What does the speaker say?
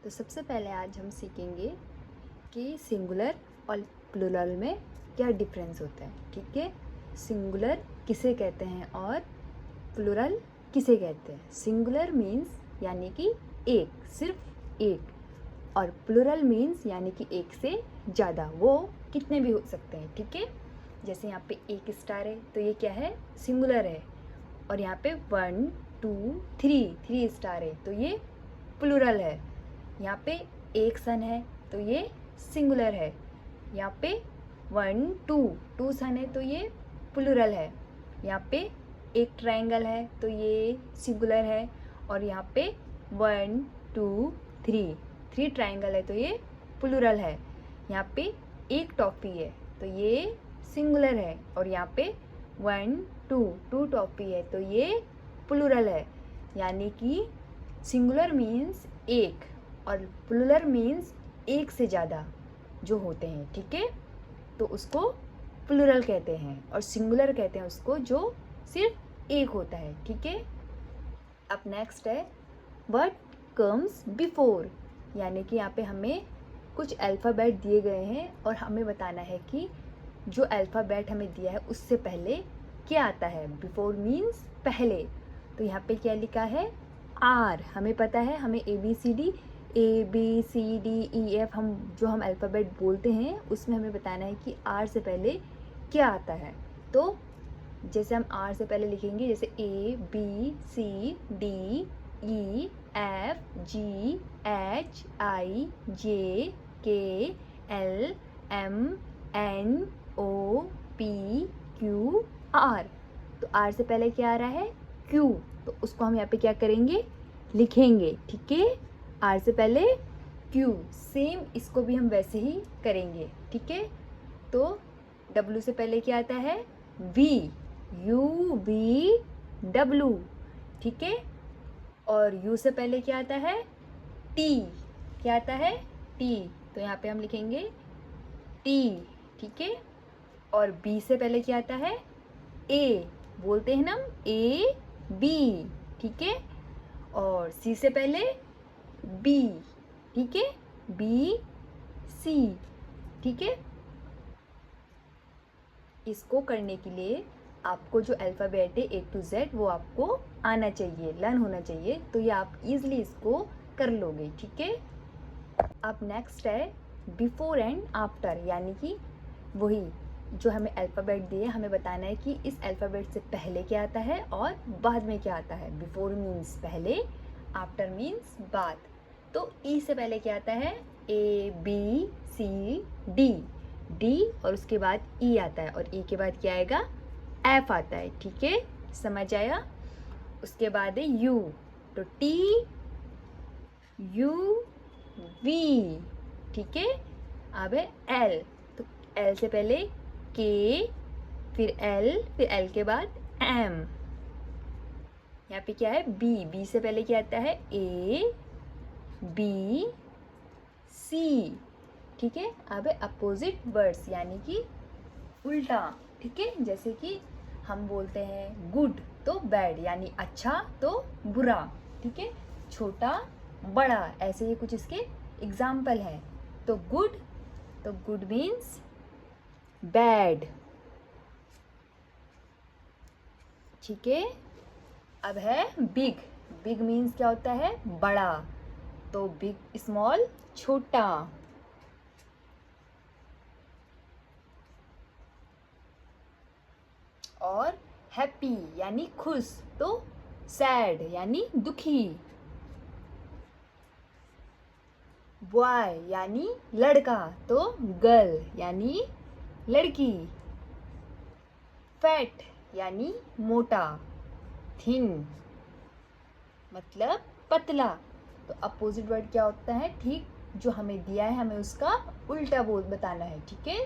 तो सबसे पहले आज हम सीखेंगे कि सिंगुलर और प्लूरल में क्या डिफरेंस होता है। ठीक है, सिंगुलर किसे कहते हैं और प्लूरल किसे कहते हैं। सिंगुलर मीन्स यानी कि एक, सिर्फ एक, और प्लूरल मीन्स यानी कि एक से ज़्यादा, वो कितने भी हो सकते हैं। ठीक है, जैसे यहाँ पे एक स्टार है तो ये क्या है, सिंगुलर है। और यहाँ पे 1 2 3 स्टार है तो ये प्लूरल है। यहाँ पे एक सन है तो ये सिंगुलर है। यहाँ पे 1 2 सन है तो ये प्लूरल है। यहाँ पे एक ट्रायंगल है तो ये सिंगुलर है। और यहाँ पे 1 2 3 ट्रायंगल है तो ये प्लूरल है। यहाँ पे एक टॉफी है तो ये सिंगुलर है। और यहाँ पे 1 2 टॉफी है तो ये प्लूरल है। यानी कि सिंगुलर मीन्स एक और प्लूरल मीन्स एक से ज़्यादा जो होते हैं। ठीक है, तो उसको प्लूरल कहते हैं और सिंगुलर कहते हैं उसको जो सिर्फ एक होता है। ठीक है, अब नेक्स्ट है व्हाट कम्स बिफोर, यानी कि यहाँ पे हमें कुछ अल्फ़ाबेट दिए गए हैं और हमें बताना है कि जो अल्फ़ाबेट हमें दिया है उससे पहले क्या आता है। बिफोर मीन्स पहले। तो यहाँ पे क्या लिखा है, आर। हमें पता है, हमें A B C D E F हम अल्फ़ाबेट बोलते हैं उसमें हमें बताना है कि आर से पहले क्या आता है। तो जैसे हम आर से पहले लिखेंगे, जैसे A B C D E F G H I J K L M N O P Q R. तो आर से पहले क्या आ रहा है, क्यू। तो उसको हम यहाँ पे क्या करेंगे, लिखेंगे। ठीक है, आर से पहले क्यू। सेम इसको भी हम वैसे ही करेंगे। ठीक है, तो डब्लू से पहले क्या आता है, वी, यू वी डब्लू। ठीक है, और यू से पहले क्या आता है, टी। क्या आता है, टी। तो यहाँ पे हम लिखेंगे टी। ठीक है, और बी से पहले क्या आता है, ए। बोलते हैं ना हम ए बी। ठीक है, और सी से पहले बी। ठीक है, बी सी। ठीक है, इसको करने के लिए आपको जो अल्फ़ाबेट है A to Z वो आपको आना चाहिए, लर्न होना चाहिए। तो ये आप इजीली इसको कर लोगे। ठीक है, अब नेक्स्ट है बिफोर एंड आफ्टर, यानी कि वही जो हमें अल्फ़ाबेट दिए हमें बताना है कि इस अल्फ़ाबेट से पहले क्या आता है और बाद में क्या आता है। बिफोर मीन्स पहले, आफ्टर मीन्स बाद। तो ई से पहले क्या आता है, A B C D, D और उसके बाद ई आता है, और ई के बाद क्या आएगा, एफ आता है। ठीक है, समझ आया। उसके बाद है यू, तो टी यू वी। ठीक है, अब है एल, तो एल से पहले के, फिर एल के बाद एम। यहाँ पे क्या है, बी, बी से पहले क्या आता है, ए बी सी। ठीक है, अब है अपोजिट वर्ड्स, यानी कि उल्टा। ठीक है, जैसे कि हम बोलते हैं गुड तो बैड, यानी अच्छा तो बुरा। ठीक है, छोटा बड़ा, ऐसे ही कुछ इसके एग्जाम्पल हैं। तो गुड मीन्स बैड। ठीक है, अब है बिग, बिग मीन्स क्या होता है, बड़ा। तो बिग स्मॉल छोटा। और हैप्पी यानी खुश, तो सैड यानी दुखी। बॉय यानी लड़का, तो गर्ल यानी लड़की। फैट यानी मोटा, थिन मतलब पतला। तो अपोजिट वर्ड क्या होता है, ठीक जो हमें दिया है हमें उसका उल्टा बोल बताना है। ठीक है,